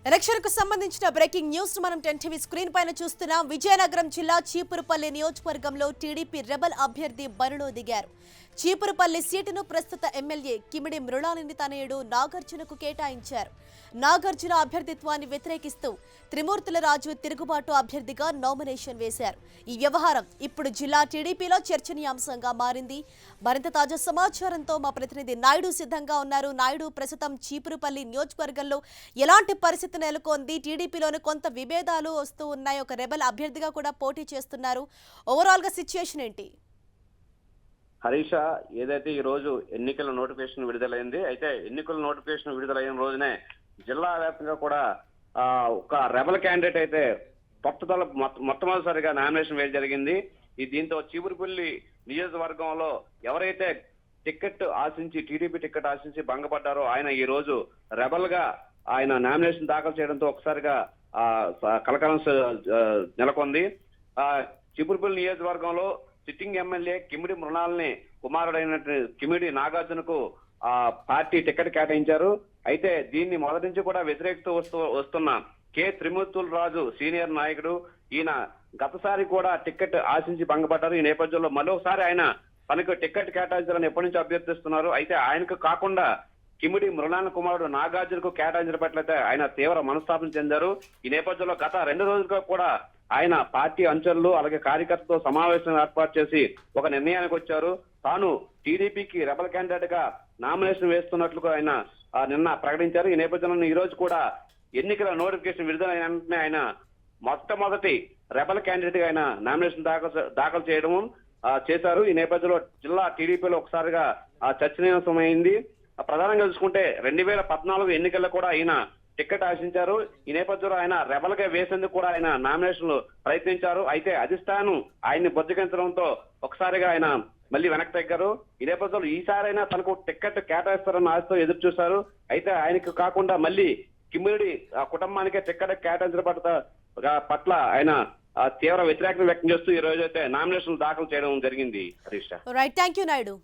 Election కు సంబంధించిన breaking news మనం 10 టీవీ స్క్రీన్ పైన చూస్తున్నాం. విజయనగరం జిల్లా చీపురుపల్లి నియోజకవర్గంలో టీడీపీ రెబల్ అభ్యర్థి బరిలో దిగారు. చీపురుపల్లి సీటును ప్రస్తుత ఎమ్మెల్యే కిమిడి మృణాలిని తనయుడు నాగార్జునకు కేటాయించారు. నాగార్జున అభ్యర్థిత్వాన్ని వ్యతిరేకిస్తూ త్రిమూర్తుల రాజు తిరుగుబాటు అభ్యర్థిగా నామినేషన్ వేశారు. ఈ వ్యవహారం ఇప్పుడు జిల్లా టీడీపీలో చర్చనీయాంశంగా మారింది. మరింత తాజా సమాచారంతో మా ప్రతినిధి నాయుడు సిద్ధంగా ఉన్నారు. నాయుడు, ప్రస్తుతం చీపురుపల్లి నియోజకవర్గంలో ఎలాంటి పరిస్థితి నెలకొంది? టీడీపీలోని కొంత విభేదాలు వస్తూ ఉన్నాయి. ఒక రెబల్ అభ్యర్థిగా కూడా పోటీ చేస్తున్నారు. ఓవరాల్ గా సిచ్యుయేషన్ ఏంటి? హరీష, ఏదైతే ఈ రోజు ఎన్నికల నోటిఫికేషన్ విడుదలైంది, అయితే ఎన్నికల నోటిఫికేషన్ విడుదలైన రోజునే జిల్లా వ్యాప్తంగా కూడా ఒక రెబల్ క్యాండిడేట్ అయితే పట్టుదల మొట్టమొదటిసారిగా నామినేషన్ వేయడం జరిగింది. దీంతో చీపురుపల్లి నియోజకవర్గంలో ఎవరైతే టికెట్ ఆశించి టీడీపీ టికెట్ ఆశించి భంగపడ్డారో ఆయన ఈ రోజు రెబల్ గా ఆయన నామినేషన్ దాఖలు చేయడంతో ఒకసారిగా కలకలం నెలకొంది. చీపురుపల్లి నియోజకవర్గంలో సిట్టింగ్ ఎమ్మెల్యే కిమిడి మృణాలిని కుమారుడైన కిమిడి నాగార్జునకు పార్టీ టికెట్ కేటాయించారు. అయితే దీన్ని మొదటి నుంచి కూడా వ్యతిరేకిస్తూ వస్తున్న కె త్రిమూర్తుల రాజు సీనియర్ నాయకుడు, ఈయన గతసారి కూడా టికెట్ ఆశించి భంగపడ్డారు. ఈ నేపథ్యంలో మరోసారి ఆయన తనకు టికెట్ కేటాయించాలని ఎప్పటి నుంచి అభ్యర్థిస్తున్నారు. అయితే ఆయనకు కాకుండా కిమిడి మృణాలిని కుమారుడు నాగార్జునకు కేటాయించిన పట్లయితే ఆయన తీవ్ర మనస్తాపం చెందారు. ఈ నేపథ్యంలో గత 2 రోజులుగా కూడా ఆయన పార్టీ అంచెలు అలాగే కార్యకర్తలతో సమావేశం ఏర్పాటు చేసి ఒక నిర్ణయానికి వచ్చారు. తాను టీడీపీకి రెబల్ క్యాండిడేట్ గా నామినేషన్ వేస్తున్నట్లు ఆయన నిన్న ప్రకటించారు. ఈ నేపథ్యంలో ఈ రోజు కూడా ఎన్నికల నోటిఫికేషన్ విడుదలైన వెంటనే ఆయన మొట్టమొదటి రెబల్ క్యాండిడేట్ గా ఆయన నామినేషన్ దాఖలు చేయడం చేశారు. ఈ నేపథ్యంలో జిల్లా టీడీపీలో ఒకసారిగా చర్చనీయాంశమైంది. ప్రధానంగా చూసుకుంటే 2014 ఎన్నికల్లో కూడా ఆయన టికెట్ ఆశించారు. ఈ నేపథ్యంలో ఆయన రెబల్ గా వేసేందుకు కూడా ఆయన నామినేషన్లు ప్రయత్నించారు. అయితే అధిష్టానం ఆయన్ని బొజ్జగించడంతో ఒకసారిగా ఆయన మళ్ళీ వెనక్కి తగ్గారు. ఈ నేపథ్యంలో ఈసారైనా తనకు టికెట్ కేటాయిస్తారన్న ఆశతో ఎదురు చూశారు. అయితే ఆయనకు కాకుండా మళ్ళీ కిమ్మిడి కుటుంబానికే టికెట్ కేటాయించడం పట్ల ఆయన తీవ్ర వ్యతిరేకత వ్యక్తం చేస్తూ ఈ రోజు అయితే నామినేషన్లు దాఖలు చేయడం జరిగింది. Harish, right, thank you Naidu.